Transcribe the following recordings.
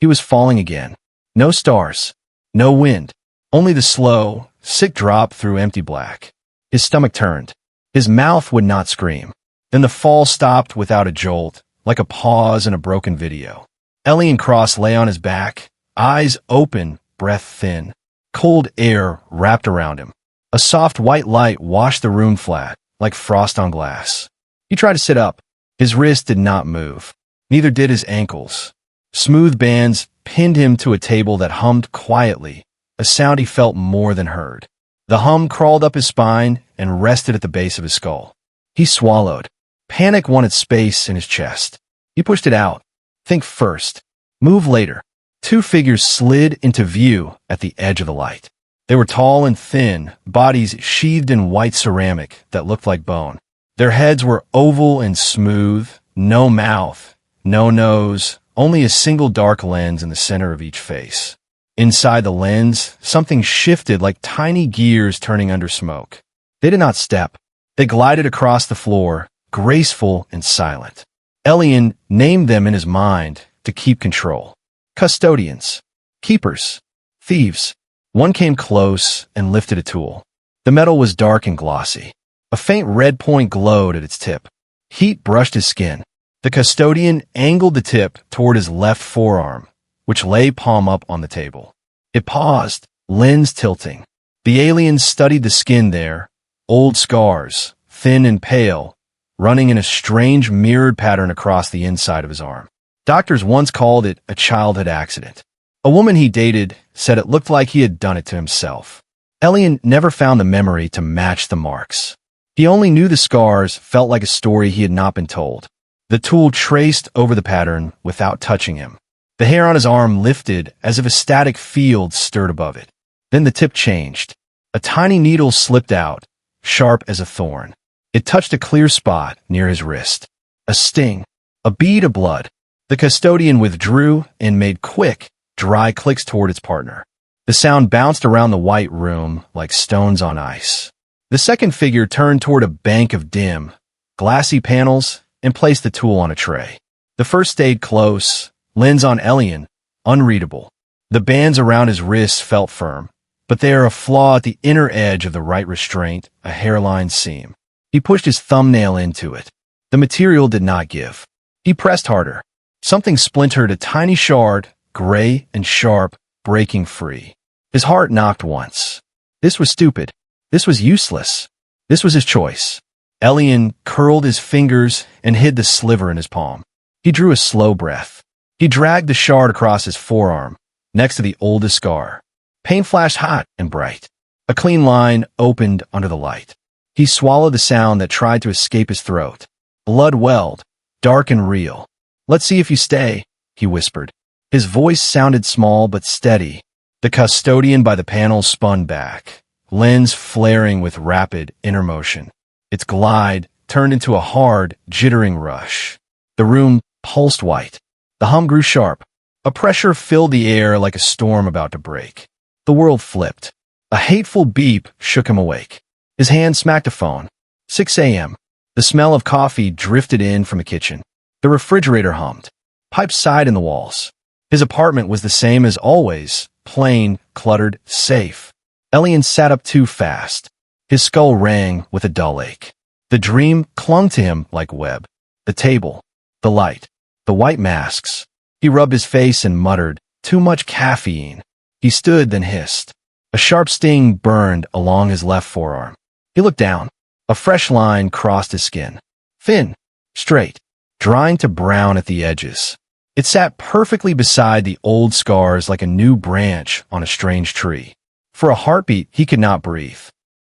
He was falling again. No stars. No wind. Only the slow, sick drop through empty black. His stomach turned. His mouth would not scream. Then the fall stopped without a jolt, like a pause in a broken video. Elian Cross lay on his back, eyes open, breath thin. Cold air wrapped around him. A soft white light washed the room flat, like frost on glass. He tried to sit up. His wrist did not move. Neither did his ankles. Smooth bands pinned him to a table that hummed quietly, a sound he felt more than heard. The hum crawled up his spine and rested at the base of his skull. He swallowed. Panic wanted space in his chest. He pushed it out. Think first. Move later. Two figures slid into view at the edge of the light. They were tall and thin, bodies sheathed in white ceramic that looked like bone. Their heads were oval and smooth, no mouth, no nose, only a single dark lens in the center of each face. Inside the lens, something shifted like tiny gears turning under smoke. They did not step. They glided across the floor, graceful and silent. Elian named them in his mind to keep control. Custodians. Keepers. Thieves. One came close and lifted a tool. The metal was dark and glossy. A faint red point glowed at its tip. Heat brushed his skin. The custodian angled the tip toward his left forearm, which lay palm up on the table. It paused, lens tilting. The alien studied the skin there, old scars, thin and pale, running in a strange mirrored pattern across the inside of his arm. Doctors once called it a childhood accident. A woman he dated said it looked like he had done it to himself. Elian never found the memory to match the marks. He only knew the scars felt like a story he had not been told. The tool traced over the pattern without touching him. The hair on his arm lifted as if a static field stirred above it. Then the tip changed. A tiny needle slipped out, sharp as a thorn. It touched a clear spot near his wrist. A sting. A bead of blood. The custodian withdrew and made quick, dry clicks toward its partner. The sound bounced around the white room like stones on ice. The second figure turned toward a bank of dim, glassy panels and placed the tool on a tray. The first stayed close, lens on Elian, unreadable. The bands around his wrists felt firm, but they are a flaw at the inner edge of the right restraint, a hairline seam. He pushed his thumbnail into it. The material did not give. He pressed harder. Something splintered, a tiny shard, gray and sharp, breaking free. His heart knocked once. This was stupid. This was useless. This was his choice. Elian curled his fingers and hid the sliver in his palm. He drew a slow breath. He dragged the shard across his forearm, next to the oldest scar. Pain flashed hot and bright. A clean line opened under the light. He swallowed the sound that tried to escape his throat. Blood welled, dark and real. "Let's see if you stay," he whispered. His voice sounded small but steady. The custodian by the panel spun back, lens flaring with rapid inner motion. Its glide turned into a hard, jittering rush. The room pulsed white. The hum grew sharp. A pressure filled the air like a storm about to break. The world flipped. A hateful beep shook him awake. His hand smacked a phone. 6 a.m. The smell of coffee drifted in from the kitchen. The refrigerator hummed. Pipes sighed in the walls. His apartment was the same as always, plain, cluttered, safe. Elian sat up too fast. His skull rang with a dull ache. The dream clung to him like web. The table, the light, the white masks. He rubbed his face and muttered, "Too much caffeine." He stood, then hissed. A sharp sting burned along his left forearm. He looked down. A fresh line crossed his skin. Thin, straight, drying to brown at the edges. It sat perfectly beside the old scars like a new branch on a strange tree. For a heartbeat, he could not breathe.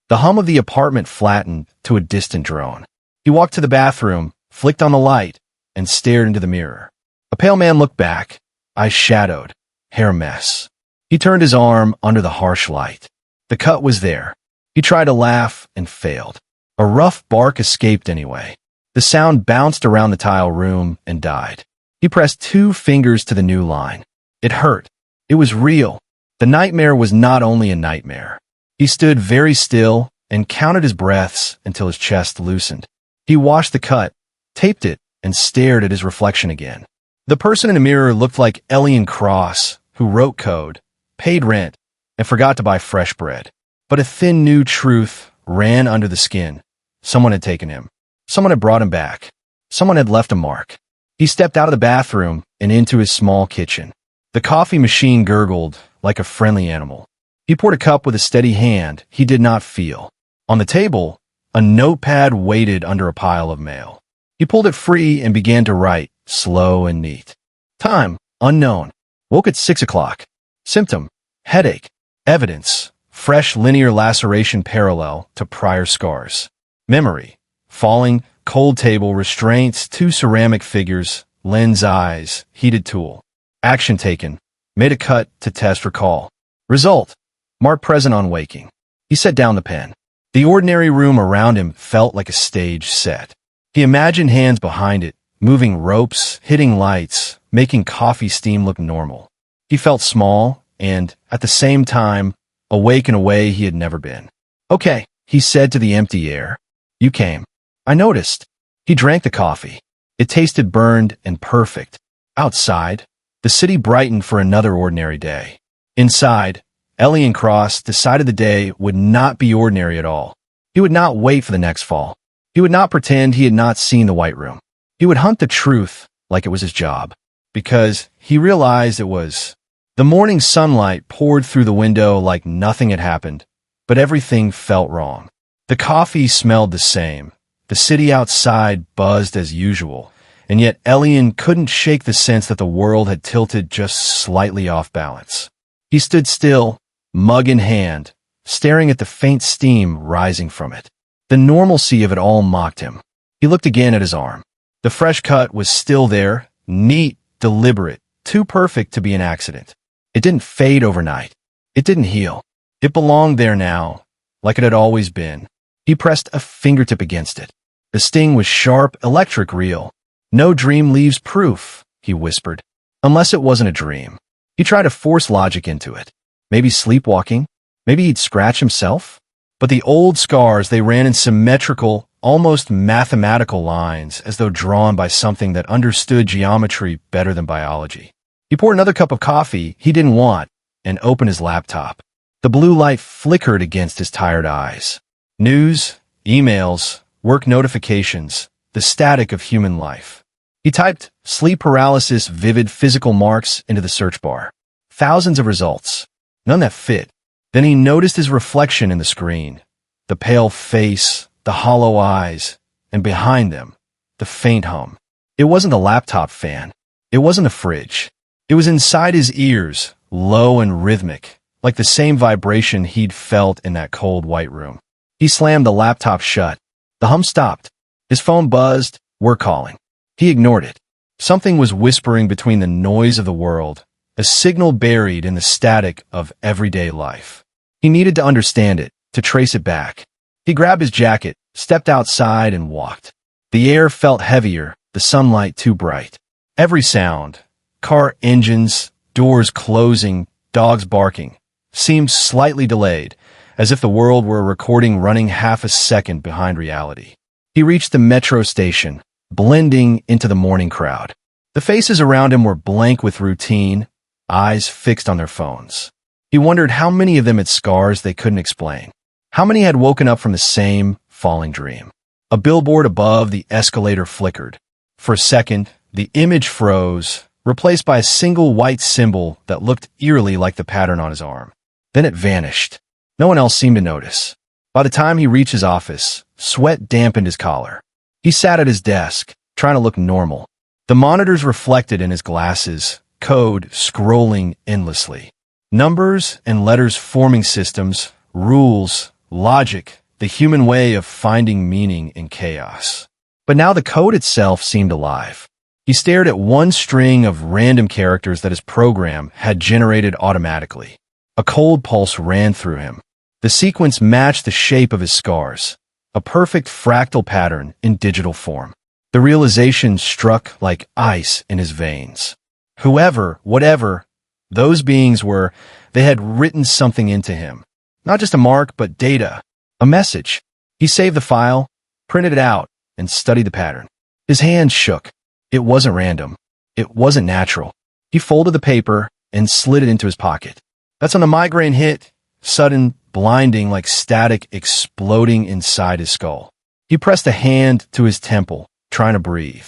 The hum of the apartment flattened to a distant drone. He walked to the bathroom, flicked on the light, and stared into the mirror. A pale man looked back, eyes shadowed, hair a mess. He turned his arm under the harsh light. The cut was there. He tried to laugh and failed. A rough bark escaped anyway. The sound bounced around the tile room and died. He pressed 2 fingers to the new line. It hurt. It was real. The nightmare was not only a nightmare. He stood very still and counted his breaths until his chest loosened. He washed the cut, taped it, and stared at his reflection again. The person in the mirror looked like Elian Cross, who wrote code, paid rent, and forgot to buy fresh bread. But a thin new truth ran under the skin. Someone had taken him. Someone had brought him back. Someone had left a mark. He stepped out of the bathroom and into his small kitchen. The coffee machine gurgled like a friendly animal. He poured a cup with a steady hand he did not feel. On the table, a notepad waited under a pile of mail. He pulled it free and began to write, slow and neat. Time, unknown. Woke at 6 o'clock. Symptom, headache. Evidence, fresh linear laceration parallel to prior scars. Memory, falling, cold table, restraints, 2 ceramic figures, lens eyes, heated tool. Action taken, made a cut to test recall. Result, marked present on waking. He set down the pen. The ordinary room around him felt like a stage set. He imagined hands behind it, moving ropes, hitting lights, making coffee steam look normal. He felt small and, at the same time, awake in a way he had never been. Okay, he said to the empty air. You came. I noticed. He drank the coffee. It tasted burned and perfect. Outside, the city brightened for another ordinary day. Inside, Elian Cross decided the day would not be ordinary at all. He would not wait for the next fall. He would not pretend he had not seen the White Room. He would hunt the truth like it was his job, because he realized it was. The morning sunlight poured through the window like nothing had happened, but everything felt wrong. The coffee smelled the same. The city outside buzzed as usual, and yet Elian couldn't shake the sense that the world had tilted just slightly off balance. He stood still, mug in hand, staring at the faint steam rising from it. The normalcy of it all mocked him. He looked again at his arm. The fresh cut was still there, neat, deliberate, too perfect to be an accident. It didn't fade overnight. It didn't heal. It belonged there now, like it had always been. He pressed a fingertip against it. The sting was sharp, electric, real. No dream leaves proof, he whispered. Unless it wasn't a dream. He tried to force logic into it. Maybe sleepwalking? Maybe he'd scratch himself? But the old scars, they ran in symmetrical, almost mathematical lines, as though drawn by something that understood geometry better than biology. He poured another cup of coffee he didn't want and opened his laptop. The blue light flickered against his tired eyes. News, emails, work notifications, the static of human life. He typed sleep paralysis, vivid physical marks into the search bar. Thousands of results. None that fit. Then he noticed his reflection in the screen. The pale face, the hollow eyes, and behind them, the faint hum. It wasn't the laptop fan. It wasn't the fridge. It was inside his ears, low and rhythmic, like the same vibration he'd felt in that cold white room. He slammed the laptop shut. The hum stopped. His phone buzzed, "We're calling." He ignored it. Something was whispering between the noise of the world, a signal buried in the static of everyday life. He needed to understand it, to trace it back. He grabbed his jacket, stepped outside, and walked. The air felt heavier, the sunlight too bright. Every sound, car engines, doors closing, dogs barking, seemed slightly delayed, as if the world were a recording running half a second behind reality. He reached the metro station, blending into the morning crowd. The faces around him were blank with routine, eyes fixed on their phones. He wondered how many of them had scars they couldn't explain. How many had woken up from the same falling dream? A billboard above the escalator flickered. For a second, the image froze, replaced by a single white symbol that looked eerily like the pattern on his arm. Then it vanished. No one else seemed to notice. By the time he reached his office, sweat dampened his collar. He sat at his desk, trying to look normal. The monitors reflected in his glasses, code scrolling endlessly. Numbers and letters forming systems, rules, logic, the human way of finding meaning in chaos. But now the code itself seemed alive. He stared at one string of random characters that his program had generated automatically. A cold pulse ran through him. The sequence matched the shape of his scars, a perfect fractal pattern in digital form. The realization struck like ice in his veins. Whoever, whatever, those beings were, they had written something into him. Not just a mark, but data, a message. He saved the file, printed it out, and studied the pattern. His hands shook. It wasn't random. It wasn't natural. He folded the paper and slid it into his pocket. That's when the migraine hit, sudden, blinding, like static exploding inside his skull. He pressed a hand to his temple, trying to breathe.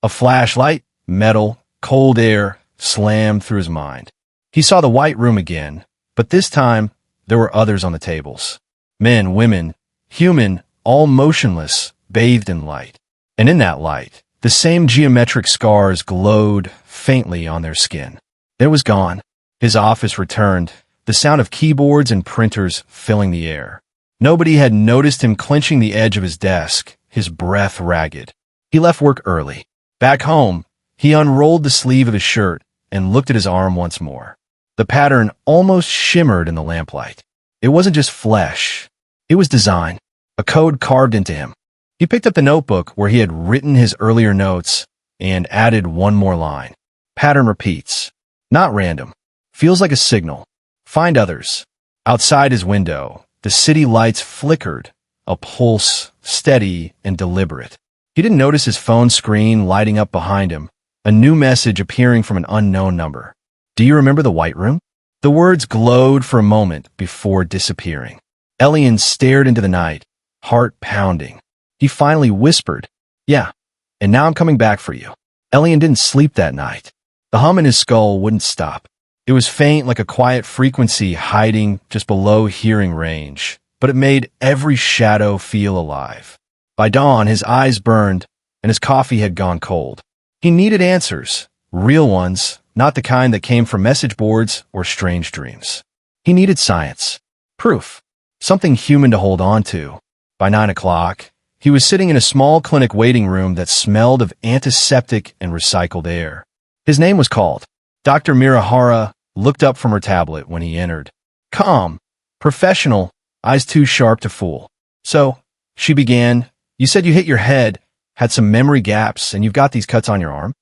A flashlight, metal, cold air slammed through his mind. He saw the white room again, but this time there were others on the tables. Men, women, human, all motionless, bathed in light. And in that light, the same geometric scars glowed faintly on their skin. It was gone. His office returned, the sound of keyboards and printers filling the air. Nobody had noticed him clenching the edge of his desk, his breath ragged. He left work early. Back home, he unrolled the sleeve of his shirt and looked at his arm once more. The pattern almost shimmered in the lamplight. It wasn't just flesh. It was design, a code carved into him. He picked up the notebook where he had written his earlier notes and added one more line. Pattern repeats. Not random. Feels like a signal. Find others. Outside his window, the city lights flickered, a pulse, steady and deliberate. He didn't notice his phone screen lighting up behind him, a new message appearing from an unknown number. Do you remember the White Room? The words glowed for a moment before disappearing. Elian stared into the night, heart pounding. He finally whispered, Yeah, and now I'm coming back for you. Elian didn't sleep that night. The hum in his skull wouldn't stop. It was faint like a quiet frequency hiding just below hearing range, but it made every shadow feel alive. By dawn, his eyes burned, and his coffee had gone cold. He needed answers, real ones, not the kind that came from message boards or strange dreams. He needed science, proof, something human to hold on to. By 9 o'clock, he was sitting in a small clinic waiting room that smelled of antiseptic and recycled air. His name was called. Dr. Mirahara looked up from her tablet when he entered. Calm, professional, eyes too sharp to fool. So, she began, you said you hit your head, had some memory gaps, and you've got these cuts on your arm?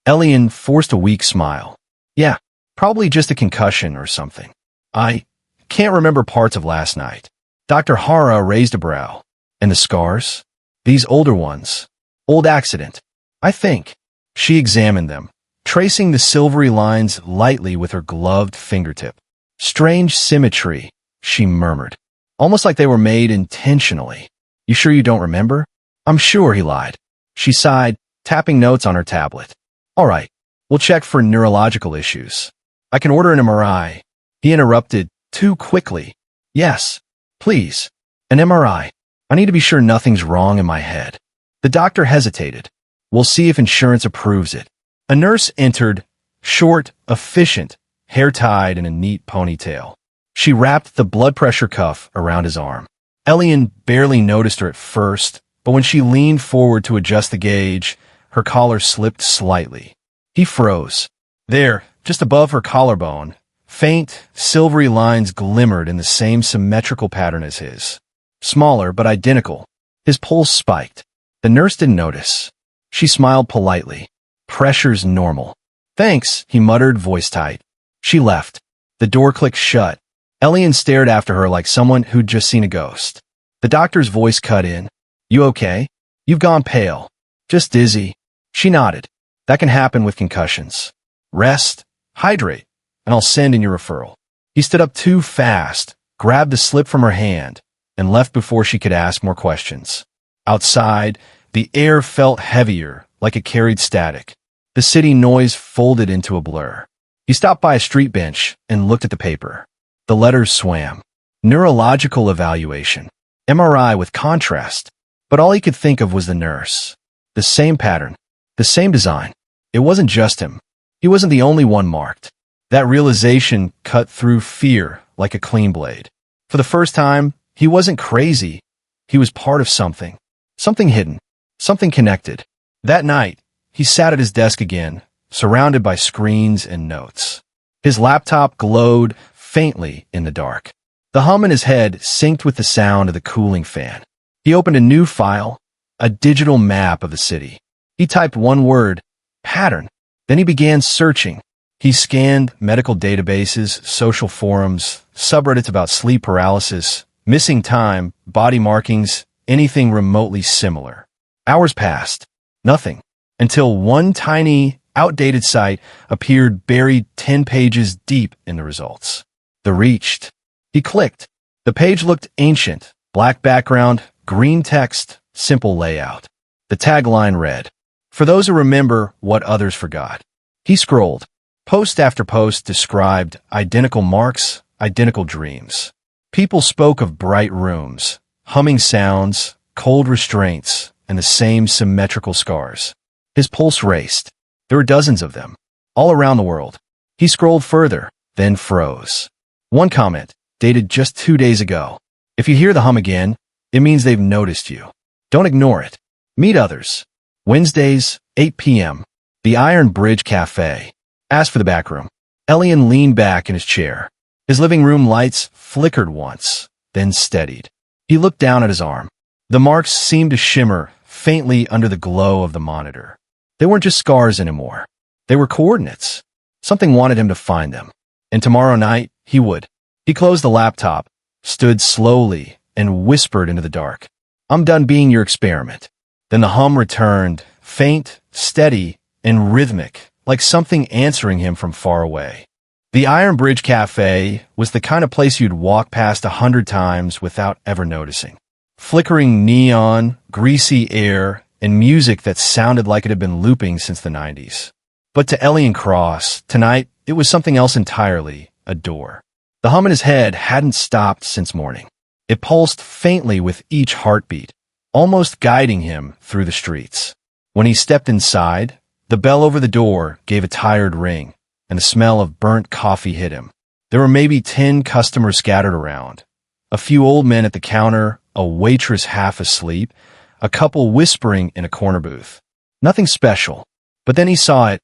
Elian forced a weak smile. Yeah, probably just a concussion or something. I can't remember parts of last night. Dr. Hara raised a brow. And the scars? These older ones. Old accident. I think. She examined them, tracing the silvery lines lightly with her gloved fingertip. Strange symmetry, she murmured. Almost like they were made intentionally. You sure you don't remember? I'm sure, he lied. She sighed, tapping notes on her tablet. All right, we'll check for neurological issues. I can order an MRI. He interrupted too quickly. Yes, please. An MRI. I need to be sure nothing's wrong in my head. The doctor hesitated. We'll see if insurance approves it. A nurse entered, short, efficient, hair tied in a neat ponytail. She wrapped the blood pressure cuff around his arm. Elian barely noticed her at first, but when she leaned forward to adjust the gauge, her collar slipped slightly. He froze. There, just above her collarbone, faint, silvery lines glimmered in the same symmetrical pattern as his. Smaller, but identical. His pulse spiked. The nurse didn't notice. She smiled politely. Pressure's normal. Thanks, he muttered, voice tight. She left. The door clicked shut. Elian stared after her like someone who'd just seen a ghost. The doctor's voice cut in. You okay? You've gone pale. Just dizzy. She nodded. That can happen with concussions. Rest, hydrate, and I'll send in your referral. He stood up too fast, grabbed the slip from her hand, and left before she could ask more questions. Outside, the air felt heavier, like it carried static. The city noise folded into a blur. He stopped by a street bench and looked at the paper. The letters swam. Neurological evaluation. MRI with contrast. But all he could think of was the nurse. The same pattern. The same design. It wasn't just him. He wasn't the only one marked. That realization cut through fear like a clean blade. For the first time, he wasn't crazy. He was part of something. Something hidden. Something connected. That night, he sat at his desk again, surrounded by screens and notes. His laptop glowed faintly in the dark. The hum in his head synced with the sound of the cooling fan. He opened a new file, a digital map of the city. He typed one word, pattern. Then he began searching. He scanned medical databases, social forums, subreddits about sleep paralysis, missing time, body markings, anything remotely similar. Hours passed. Nothing. Until one tiny, outdated site appeared buried 10 pages deep in the results. The reached. He clicked. The page looked ancient. Black background, green text, simple layout. The tagline read, "For those who remember what others forgot." He scrolled. Post after post described identical marks, identical dreams. People spoke of bright rooms, humming sounds, cold restraints, and the same symmetrical scars. His pulse raced. There were dozens of them, all around the world. He scrolled further, then froze. One comment, dated just 2 days ago. "If you hear the hum again, it means they've noticed you. Don't ignore it. Meet others. Wednesdays, 8 p.m. The Iron Bridge Cafe." Asked for the back room. Elian leaned back in his chair. His living room lights flickered once, then steadied. He looked down at his arm. The marks seemed to shimmer faintly under the glow of the monitor. They weren't just scars anymore. They were coordinates. Something wanted him to find them. And tomorrow night, he would. He closed the laptop, stood slowly, and whispered into the dark, "I'm done being your experiment." Then the hum returned, faint, steady, and rhythmic, like something answering him from far away. The Iron Bridge Cafe was the kind of place you'd walk past 100 times without ever noticing. Flickering neon, greasy air, and music that sounded like it had been looping since the 90s. But to Elian Cross, tonight, it was something else entirely, a door. The hum in his head hadn't stopped since morning. It pulsed faintly with each heartbeat, almost guiding him through the streets. When he stepped inside, the bell over the door gave a tired ring, and the smell of burnt coffee hit him. There were maybe 10 customers scattered around. A few old men at the counter, a waitress half asleep, a couple whispering in a corner booth. Nothing special. But then he saw it.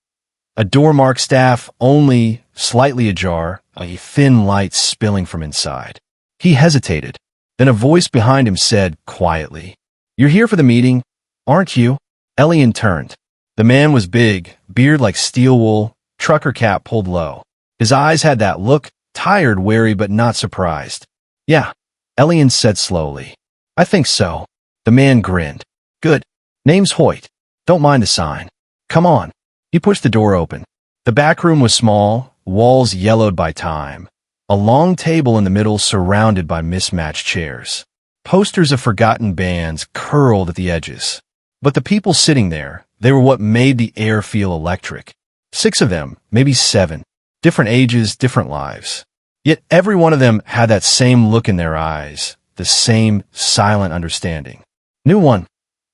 A door marked staff only slightly ajar, a thin light spilling from inside. He hesitated. Then a voice behind him said quietly, "You're here for the meeting, aren't you?" Elian turned. The man was big, beard like steel wool, trucker cap pulled low. His eyes had that look, tired, wary, but not surprised. "Yeah," Elian said slowly. "I think so." The man grinned. "Good. Name's Hoyt. Don't mind the sign. Come on." He pushed the door open. The back room was small, walls yellowed by time. A long table in the middle surrounded by mismatched chairs. Posters of forgotten bands curled at the edges. But the people sitting there, they were what made the air feel electric. 6 of them, maybe 7. Different ages, different lives. Yet every one of them had that same look in their eyes, the same silent understanding. "New one?"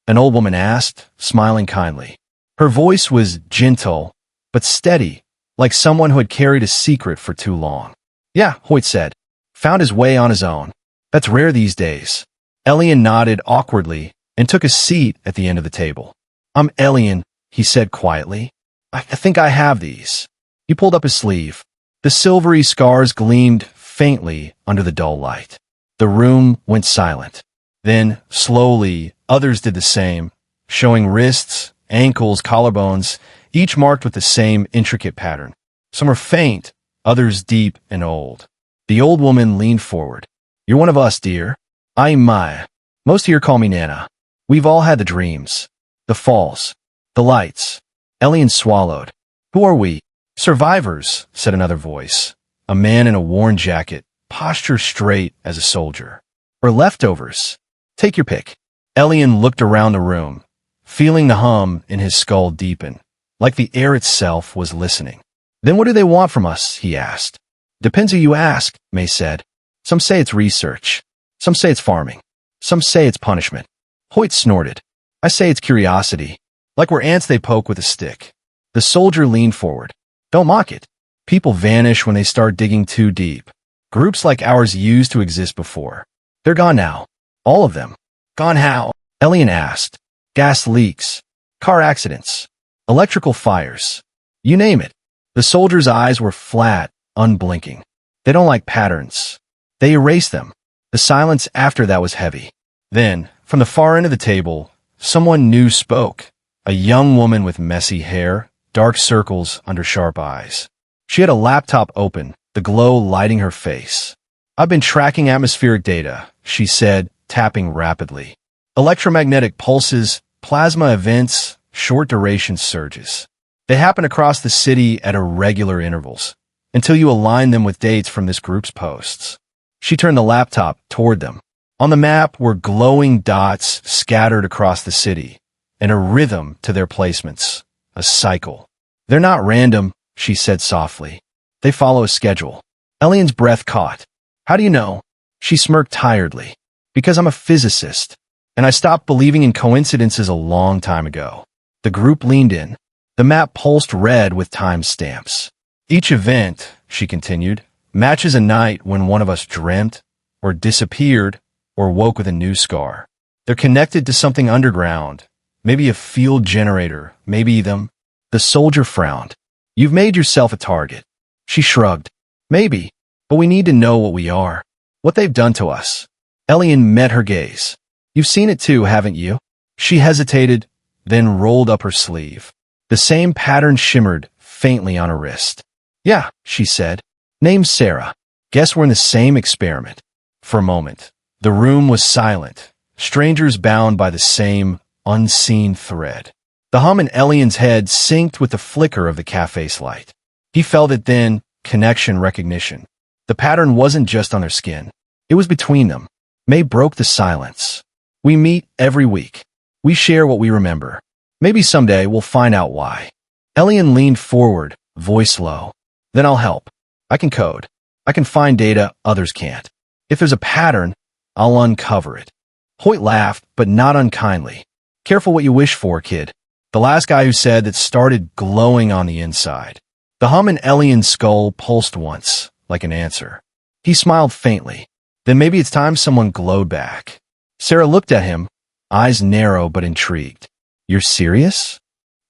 an old woman asked, smiling kindly. Her voice was gentle, but steady, like someone who had carried a secret for too long. "Yeah," Hoyt said. "Found his way on his own. That's rare these days." Elian nodded awkwardly and took a seat at the end of the table. "I'm Elian," he said quietly. I think I have these." He pulled up his sleeve. The silvery scars gleamed faintly under the dull light. The room went silent. Then, slowly, others did the same, showing wrists, ankles, collarbones, each marked with the same intricate pattern. Some were faint, others deep and old. The old woman leaned forward. "You're one of us, dear. I'm Maya. Most here call me Nana. We've all had the dreams, the falls, the lights." Elian swallowed. "Who are we?" "Survivors," said another voice. A man in a worn jacket, posture straight as a soldier. "Or leftovers. Take your pick." Elian looked around the room, feeling the hum in his skull deepen, like the air itself was listening. "Then what do they want from us?" he asked. "Depends who you ask," May said. "Some say it's research. Some say it's farming. Some say it's punishment." Hoyt snorted. "I say it's curiosity. Like we're ants they poke with a stick." The soldier leaned forward. "Don't mock it. People vanish when they start digging too deep. Groups like ours used to exist before. They're gone now. All of them." "Gone how?" Elian asked. "Gas leaks. Car accidents. Electrical fires. You name it." The soldier's eyes were flat, unblinking. "They don't like patterns. They erase them." The silence after that was heavy. Then, from the far end of the table, someone new spoke. A young woman with messy hair, dark circles under sharp eyes. She had a laptop open, the glow lighting her face. "I've been tracking atmospheric data," she said, tapping rapidly. "Electromagnetic pulses, plasma events, short-duration surges. They happen across the city at irregular intervals, until you align them with dates from this group's posts. She turned the laptop toward them. On the map were glowing dots scattered across the city, and a rhythm to their placements, a cycle. They're not random, she said softly. They follow a schedule. Elian's breath caught. How do you know? She smirked tiredly. Because I'm a physicist, and I stopped believing in coincidences a long time ago. The group leaned in. The map pulsed red with timestamps. Each event, she continued, matches a night when one of us dreamt, or disappeared, or woke with a new scar. They're connected to something underground, maybe a field generator, maybe them. The soldier frowned. You've made yourself a target. She shrugged. Maybe, but we need to know what we are, what they've done to us. Elian met her gaze. You've seen it too, haven't you? She hesitated, then rolled up her sleeve. The same pattern shimmered faintly on her wrist. Yeah, she said. Name's Sarah. Guess we're in the same experiment. For a moment, the room was silent, strangers bound by the same unseen thread. The hum in Elian's head synced with the flicker of the cafe's light. He felt it then, connection recognition. The pattern wasn't just on their skin. It was between them. May broke the silence. We meet every week. We share what we remember. Maybe someday we'll find out why. Elian leaned forward, voice low. Then I'll help. I can code. I can find data others can't. If there's a pattern, I'll uncover it. Hoyt laughed, but not unkindly. Careful what you wish for, kid. The last guy who said that started glowing on the inside. The hum in Elian's skull pulsed once, like an answer. He smiled faintly. Then maybe it's time someone glowed back. Sarah looked at him, eyes narrow but intrigued. You're serious?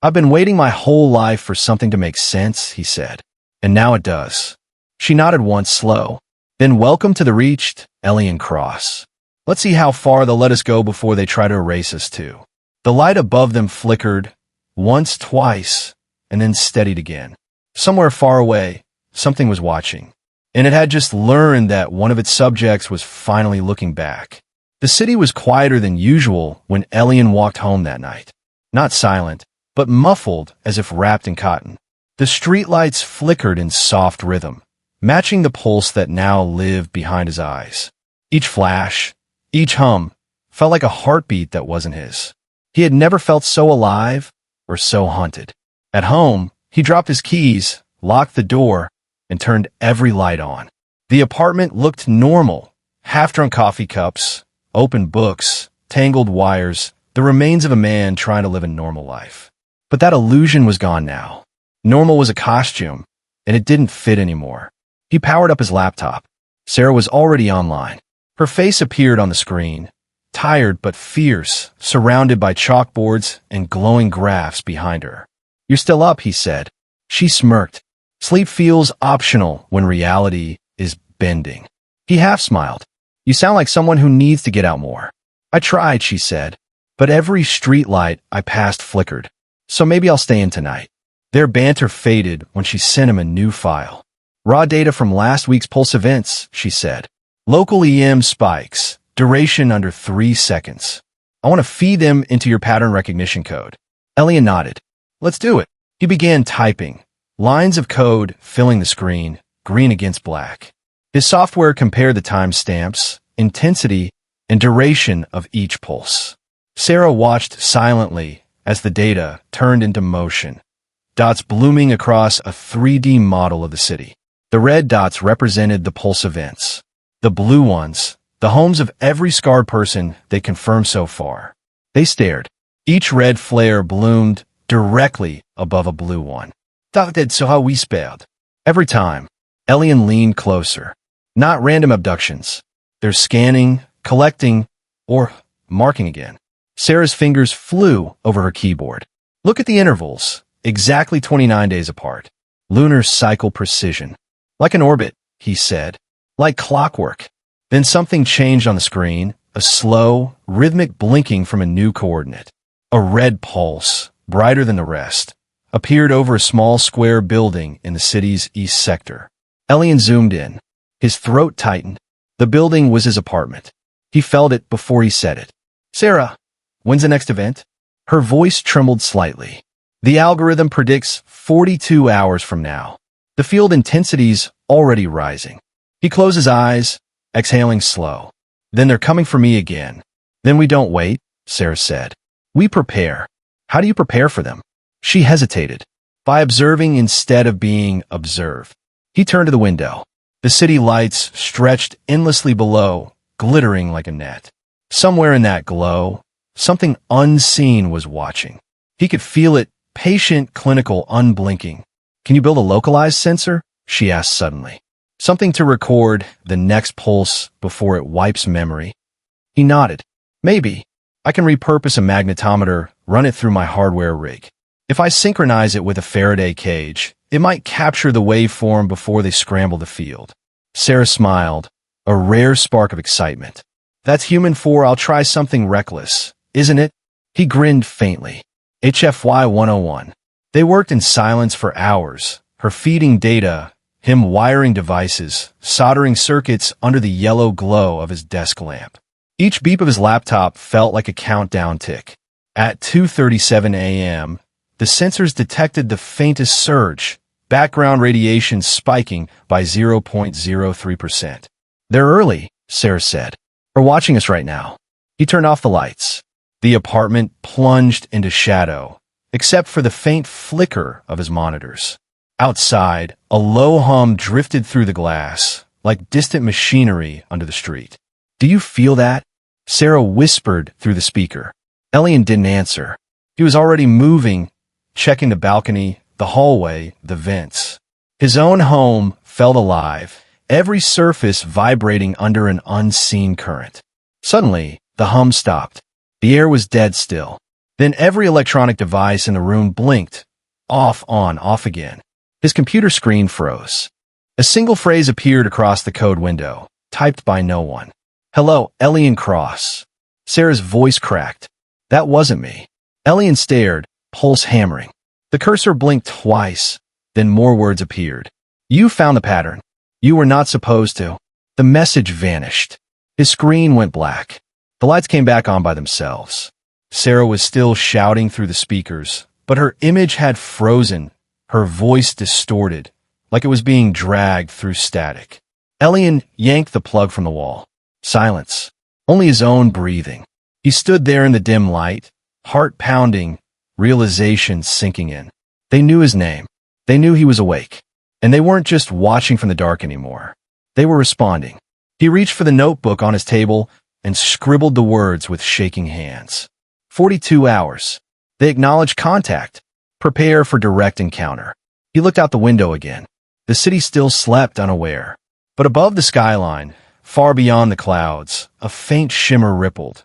I've been waiting my whole life for something to make sense, he said. And now it does. She nodded once, slow. Then welcome to the reached, Elian Cross. Let's see how far they'll let us go before they try to erase us too. The light above them flickered, once, twice, and then steadied again. Somewhere far away, something was watching. And it had just learned that one of its subjects was finally looking back. The city was quieter than usual when Elian walked home that night. Not silent, but muffled as if wrapped in cotton. The streetlights flickered in soft rhythm, matching the pulse that now lived behind his eyes. Each flash, each hum, felt like a heartbeat that wasn't his. He had never felt so alive or so haunted. At home, he dropped his keys, locked the door, and turned every light on. The apartment looked normal. Half-drunk coffee cups, open books, tangled wires, the remains of a man trying to live a normal life. But that illusion was gone now. Normal was a costume, and it didn't fit anymore. He powered up his laptop. Sarah was already online. Her face appeared on the screen, tired but fierce, surrounded by chalkboards and glowing graphs behind her. You're still up, he said. She smirked. Sleep feels optional when reality is bending. He half smiled. You sound like someone who needs to get out more. I tried, she said, but every street light I passed flickered. So maybe I'll stay in tonight. Their banter faded when she sent him a new file. Raw data from last week's pulse events, she said. Local EM spikes, duration under 3 seconds. I want to feed them into your pattern recognition code. Elian nodded. Let's do it. He began typing, lines of code filling the screen, green against black. His software compared the timestamps, intensity, and duration of each pulse. Sarah watched silently as the data turned into motion, dots blooming across a 3D model of the city. The red dots represented the pulse events. The blue ones, the homes of every scarred person they confirmed so far. They stared. Each red flare bloomed directly above a blue one. David saw we spelled. Every time, Elian leaned closer. Not random abductions. They're scanning, collecting, or marking again. Sarah's fingers flew over her keyboard. Look at the intervals, exactly 29 days apart. Lunar cycle precision. Like an orbit, he said. Like clockwork. Then something changed on the screen, a slow, rhythmic blinking from a new coordinate. A red pulse, brighter than the rest, appeared over a small square building in the city's east sector. Elian zoomed in. His throat tightened. The building was his apartment. He felt it before he said it. Sarah, when's the next event? Her voice trembled slightly. The algorithm predicts 42 hours from now. The field intensity's already rising. He closes eyes, exhaling slow. Then they're coming for me again. Then we don't wait, Sarah said. We prepare. How do you prepare for them? She hesitated. By observing instead of being observed. He turned to the window. The city lights stretched endlessly below, glittering like a net. Somewhere in that glow, something unseen was watching. He could feel it, patient, clinical, unblinking. Can you build a localized sensor? She asked suddenly. Something to record the next pulse before it wipes memory. He nodded. Maybe. I can repurpose a magnetometer, run it through my hardware rig. If I synchronize it with a Faraday cage, it might capture the waveform before they scramble the field. Sarah smiled, a rare spark of excitement. That's human for I'll try something reckless, isn't it? He grinned faintly. HFY 101. They worked in silence for hours, her feeding data, him wiring devices, soldering circuits under the yellow glow of his desk lamp. Each beep of his laptop felt like a countdown tick. At 2:37 a.m., the sensors detected the faintest surge, background radiation spiking by 0.03%. They're early, Sarah said. They're watching us right now. He turned off the lights. The apartment plunged into shadow, except for the faint flicker of his monitors. Outside, a low hum drifted through the glass, like distant machinery under the street. Do you feel that? Sarah whispered through the speaker. Elian didn't answer. He was already moving, checking the balcony, the hallway, the vents. His own home felt alive, every surface vibrating under an unseen current. Suddenly, the hum stopped. The air was dead still. Then every electronic device in the room blinked. Off, on, off again. His computer screen froze. A single phrase appeared across the code window, typed by no one. Hello, Elian Cross. Sarah's voice cracked. That wasn't me. Elian stared, pulse hammering. The cursor blinked twice, then more words appeared. You found the pattern. You were not supposed to. The message vanished. His screen went black. The lights came back on by themselves. Sarah was still shouting through the speakers, but her image had frozen, her voice distorted, like it was being dragged through static. Elian yanked the plug from the wall. Silence. Only his own breathing. He stood there in the dim light, heart pounding, realization sinking in. They knew his name. They knew he was awake. And they weren't just watching from the dark anymore. They were responding. He reached for the notebook on his table and scribbled the words with shaking hands. 42 hours. They acknowledged contact. Prepare for direct encounter. He looked out the window again. The city still slept unaware. But above the skyline, far beyond the clouds, a faint shimmer rippled,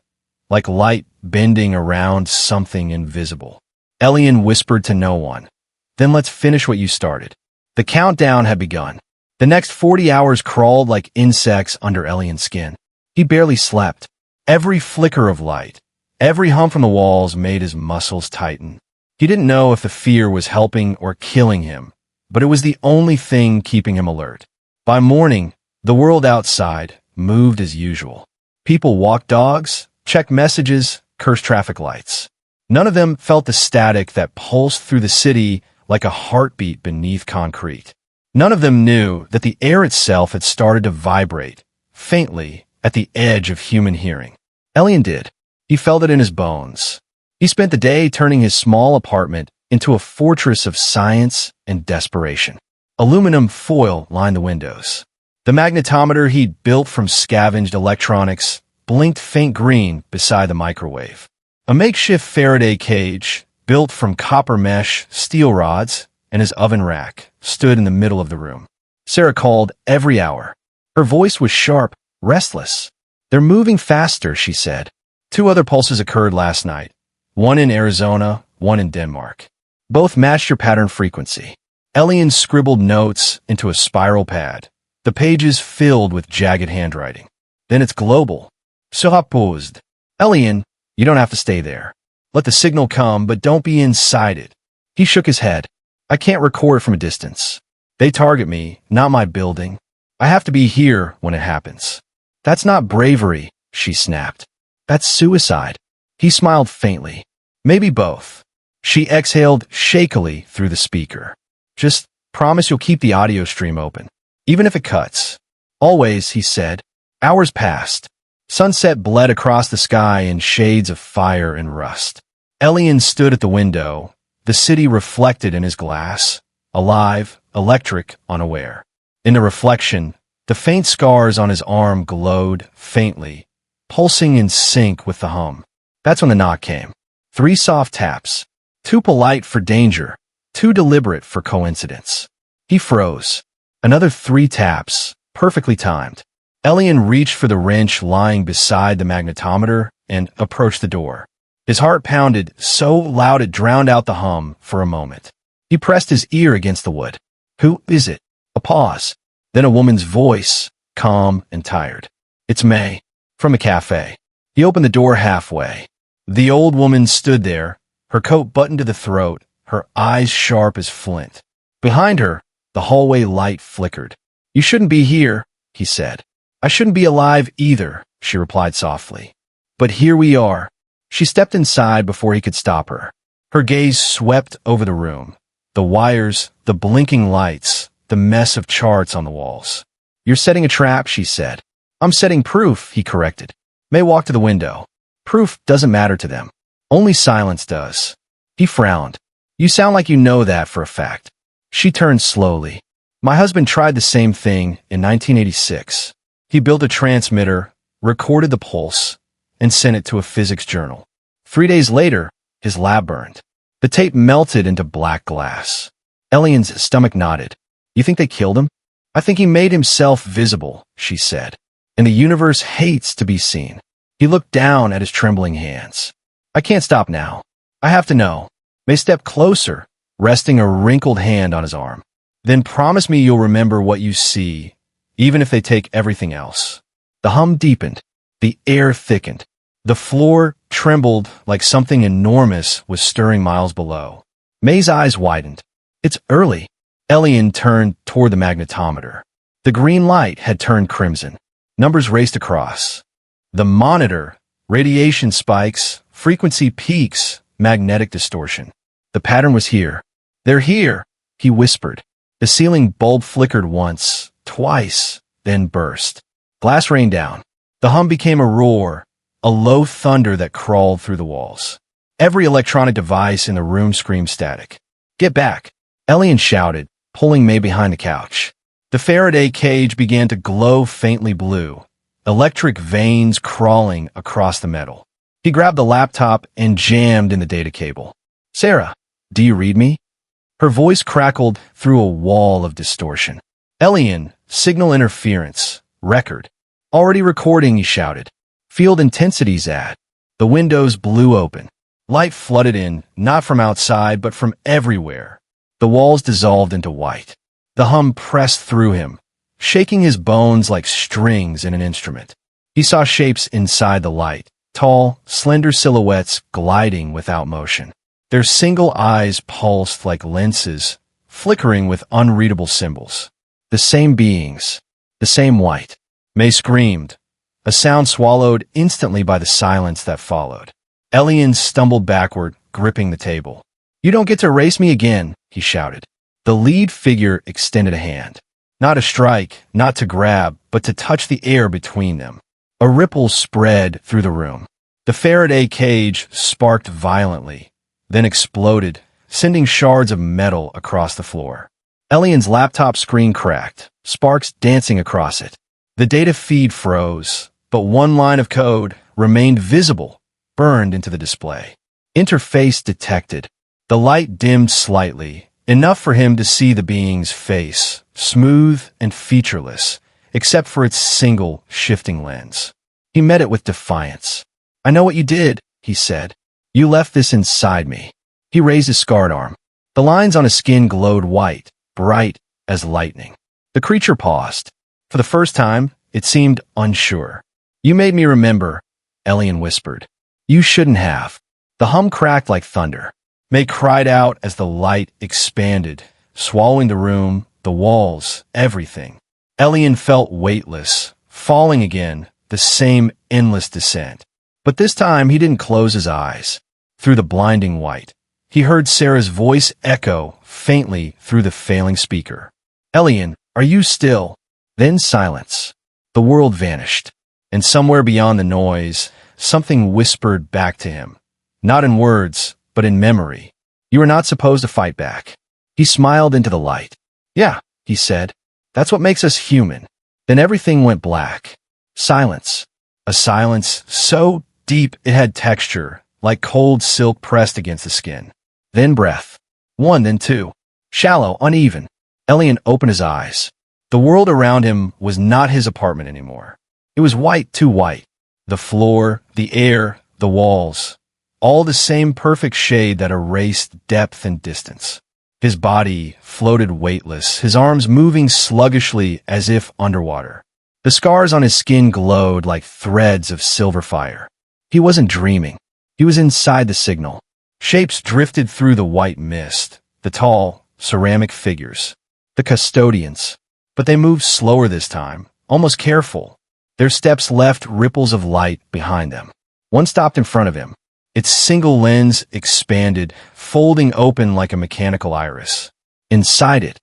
like light bending around something invisible. Elian whispered to no one. Then let's finish what you started. The countdown had begun. The next 40 hours crawled like insects under Elian's skin. He barely slept. Every flicker of light, every hum from the walls made his muscles tighten. He didn't know if the fear was helping or killing him, but it was the only thing keeping him alert. By morning, the world outside moved as usual. People walked dogs, checked messages, cursed traffic lights. None of them felt the static that pulsed through the city like a heartbeat beneath concrete. None of them knew that the air itself had started to vibrate, faintly, at the edge of human hearing. Elian did. He felt it in his bones. He spent the day turning his small apartment into a fortress of science and desperation. Aluminum foil lined the windows. The magnetometer he'd built from scavenged electronics blinked faint green beside the microwave. A makeshift Faraday cage, built from copper mesh, steel rods, and his oven rack, stood in the middle of the room. Sarah called every hour. Her voice was sharp, restless. They're moving faster, she said. 2 other pulses occurred last night. One in Arizona, one in Denmark. Both matched your pattern frequency. Elian scribbled notes into a spiral pad. The pages filled with jagged handwriting. Then it's global. Surapposed. Elian, you don't have to stay there. Let the signal come, but don't be inside it. He shook his head. I can't record from a distance. They target me, not my building. I have to be here when it happens. That's not bravery, she snapped. That's suicide. He smiled faintly. Maybe both. She exhaled shakily through the speaker. Just promise you'll keep the audio stream open, even if it cuts. Always, he said. Hours passed. Sunset bled across the sky in shades of fire and rust. Elian stood at the window, the city reflected in his glass, alive, electric, unaware. In the reflection, the faint scars on his arm glowed faintly, pulsing in sync with the hum. That's when the knock came. 3 soft taps. Too polite for danger, too deliberate for coincidence. He froze. Another 3 taps, perfectly timed. Elian reached for the wrench lying beside the magnetometer and approached the door. His heart pounded so loud it drowned out the hum for a moment. He pressed his ear against the wood. Who is it? A pause. Then a woman's voice, calm and tired. It's May, from a cafe. He opened the door halfway. The old woman stood there, her coat buttoned to the throat, her eyes sharp as flint. Behind her, the hallway light flickered. You shouldn't be here, he said. I shouldn't be alive either, she replied softly. But here we are. She stepped inside before he could stop her. Her gaze swept over the room. The wires, the blinking lights, the mess of charts on the walls. You're setting a trap, she said. I'm setting proof, he corrected. May walked to the window. Proof doesn't matter to them. Only silence does. He frowned. You sound like you know that for a fact. She turned slowly. My husband tried the same thing in 1986. He built a transmitter, recorded the pulse, and sent it to a physics journal. 3 days later, his lab burned. The tape melted into black glass. Elian's stomach nodded. You think they killed him? I think he made himself visible, she said. And the universe hates to be seen. He looked down at his trembling hands. I can't stop now. I have to know. May stepped closer, resting a wrinkled hand on his arm. Then promise me you'll remember what you see, even if they take everything else. The hum deepened. The air thickened. The floor trembled like something enormous was stirring miles below. May's eyes widened. It's early. Elian turned toward the magnetometer. The green light had turned crimson. Numbers raced across. The monitor, radiation spikes, frequency peaks, magnetic distortion. The pattern was here. They're here, he whispered. The ceiling bulb flickered once, twice, then burst. Glass rained down. The hum became a roar, a low thunder that crawled through the walls. Every electronic device in the room screamed static. Get back, Elian shouted, pulling May behind the couch. The Faraday cage began to glow faintly blue, electric veins crawling across the metal. He grabbed the laptop and jammed in the data cable. Sarah, do you read me? Her voice crackled through a wall of distortion. Elian, signal interference, record. Already recording, he shouted. Field intensities at. The windows blew open. Light flooded in, not from outside, but from everywhere. The walls dissolved into white. The hum pressed through him, shaking his bones like strings in an instrument. He saw shapes inside the light, tall, slender silhouettes gliding without motion. Their single eyes pulsed like lenses, flickering with unreadable symbols. The same beings, the same white. May screamed, a sound swallowed instantly by the silence that followed. Elian stumbled backward, gripping the table. You don't get to race me again, he shouted. The lead figure extended a hand. Not a strike, not to grab, but to touch the air between them. A ripple spread through the room. The Faraday cage sparked violently, then exploded, sending shards of metal across the floor. Elian's laptop screen cracked, sparks dancing across it. The data feed froze, but one line of code remained visible, burned into the display. Interface detected. The light dimmed slightly, enough for him to see the being's face, smooth and featureless, except for its single, shifting lens. He met it with defiance. I know what you did, he said. You left this inside me. He raised his scarred arm. The lines on his skin glowed white, bright as lightning. The creature paused. For the first time, it seemed unsure. You made me remember, Elian whispered. You shouldn't have. The hum cracked like thunder. May cried out as the light expanded, swallowing the room, the walls, everything. Elian felt weightless, falling again, the same endless descent. But this time he didn't close his eyes. Through the blinding white, He heard Sarah's voice echo faintly through the failing speaker. "Elian, are you still?" Then silence. The world vanished. And somewhere beyond the noise, something whispered back to him. Not in words, but in memory. "You are not supposed to fight back." He smiled into the light. "Yeah," he said. "That's what makes us human." Then everything went black. Silence. A silence so deep it had texture, like cold silk pressed against the skin. Then breath. One, then two. Shallow, uneven. Elian opened his eyes. The world around him was not his apartment anymore. It was white, too white. The floor, the air, the walls. All the same perfect shade that erased depth and distance. His body floated weightless, his arms moving sluggishly as if underwater. The scars on his skin glowed like threads of silver fire. He wasn't dreaming. He was inside the signal. Shapes drifted through the white mist, the tall, ceramic figures, the custodians. But they moved slower this time, almost careful. Their steps left ripples of light behind them. One stopped in front of him. Its single lens expanded, folding open like a mechanical iris. Inside it,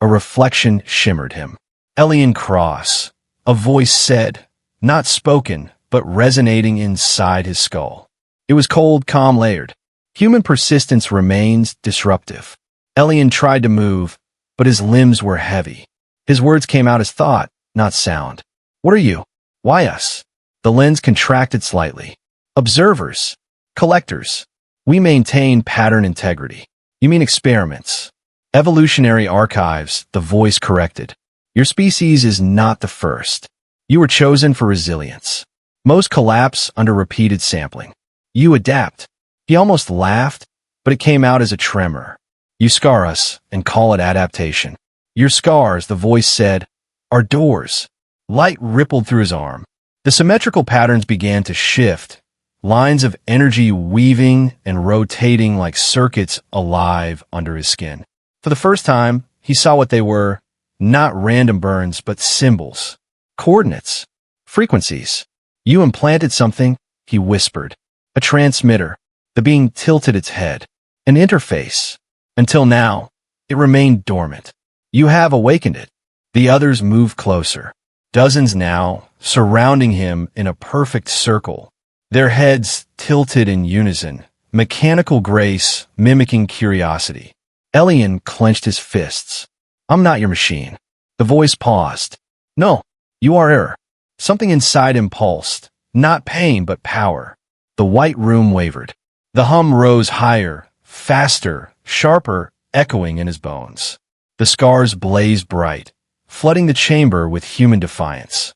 a reflection shimmered him. "Elian Cross," a voice said, not spoken, but resonating inside his skull. It was cold, calm, layered. Human persistence remains disruptive. Elian tried to move, but his limbs were heavy. His words came out as thought, not sound. "What are you? Why us?" The lens contracted slightly. "Observers. Collectors. We maintain pattern integrity." "You mean experiments?" "Evolutionary archives," the voice corrected. "Your species is not the first. You were chosen for resilience. Most collapse under repeated sampling. You adapt." He almost laughed, but it came out as a tremor. "You scar us and call it adaptation." "Your scars," the voice said, "are doors." Light rippled through his arm. The symmetrical patterns began to shift, lines of energy weaving and rotating like circuits alive under his skin. For the first time, he saw what they were, not random burns, but symbols, coordinates, frequencies. "You implanted something," he whispered. "A transmitter." The being tilted its head. "An interface." "Until now, it remained dormant." "You have awakened it." The others moved closer. Dozens now, surrounding him in a perfect circle. Their heads tilted in unison, mechanical grace mimicking curiosity. Elian clenched his fists. "I'm not your machine." The voice paused. "No, you are error." Something inside him pulsed. Not pain, but power. The white room wavered. The hum rose higher, faster, sharper, echoing in his bones. The scars blazed bright, flooding the chamber with human defiance.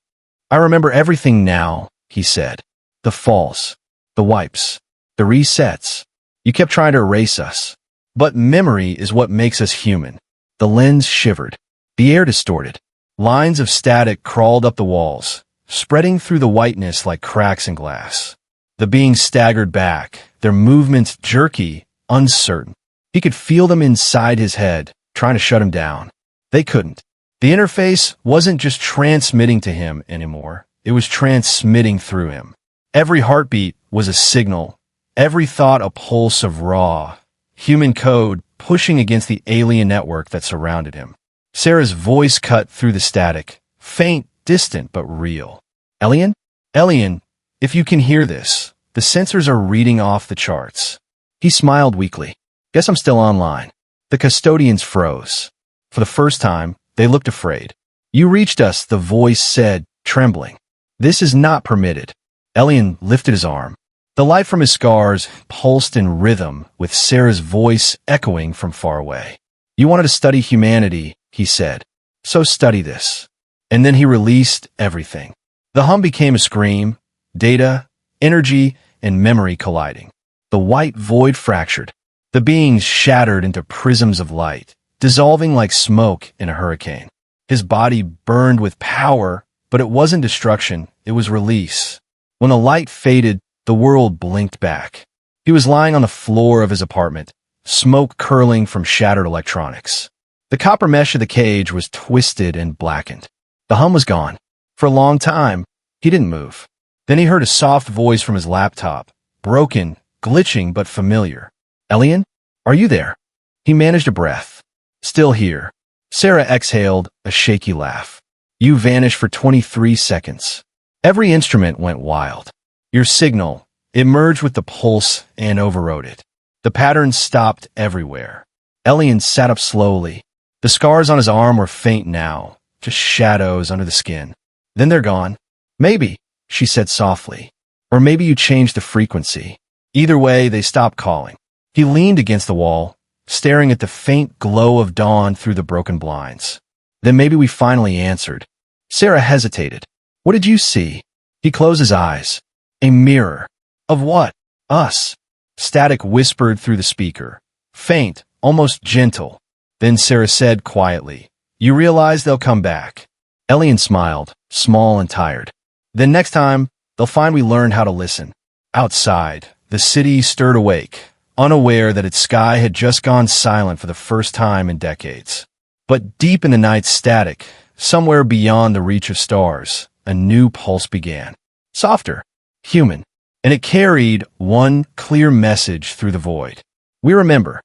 "I remember everything now," he said. "The falls, the wipes, the resets. You kept trying to erase us. But memory is what makes us human." The lens shivered. The air distorted. Lines of static crawled up the walls, spreading through the whiteness like cracks in glass. The beings staggered back, their movements jerky, uncertain. He could feel them inside his head, trying to shut him down. They couldn't. The interface wasn't just transmitting to him anymore. It was transmitting through him. Every heartbeat was a signal, every thought a pulse of raw, human code pushing against the alien network that surrounded him. Sarah's voice cut through the static, faint, distant, but real. "Elian? Elian, if you can hear this, the sensors are reading off the charts." He smiled weakly. "Guess I'm still online." The custodians froze. For the first time, they looked afraid. "You reached us," the voice said, trembling. "This is not permitted." Elian lifted his arm. The light from his scars pulsed in rhythm with Sarah's voice echoing from far away. "You wanted to study humanity," he said. "So study this." And then he released everything. The hum became a scream, data, energy, and memory colliding. The white void fractured. The beings shattered into prisms of light, dissolving like smoke in a hurricane. His body burned with power, but it wasn't destruction, it was release. When the light faded, the world blinked back. He was lying on the floor of his apartment, smoke curling from shattered electronics. The copper mesh of the cage was twisted and blackened. The hum was gone. For a long time, he didn't move. Then he heard a soft voice from his laptop, broken, glitching, but familiar. "Elian?" Are you there? He managed a breath. Still here. Sarah exhaled a shaky laugh. You vanished for 23 seconds. Every instrument went wild. Your signal, it merged with the pulse and overrode it. The patterns stopped everywhere. Elian sat up slowly. The scars on his arm were faint now, just shadows under the skin. Then they're gone. Maybe, she said softly. Or maybe you changed the frequency. Either way, they stopped calling. He leaned against the wall, staring at the faint glow of dawn through the broken blinds. Then maybe we finally answered. Sarah hesitated. What did you see? He closed his eyes. A mirror. Of what? Us. Static whispered through the speaker. Faint, almost gentle. Then Sarah said quietly, You realize they'll come back. Elian smiled, small and tired. Then next time, they'll find we learned how to listen. Outside, the city stirred awake, unaware that its sky had just gone silent for the first time in decades. But deep in the night's static, somewhere beyond the reach of stars, a new pulse began. Softer, human, and it carried one clear message through the void. We remember.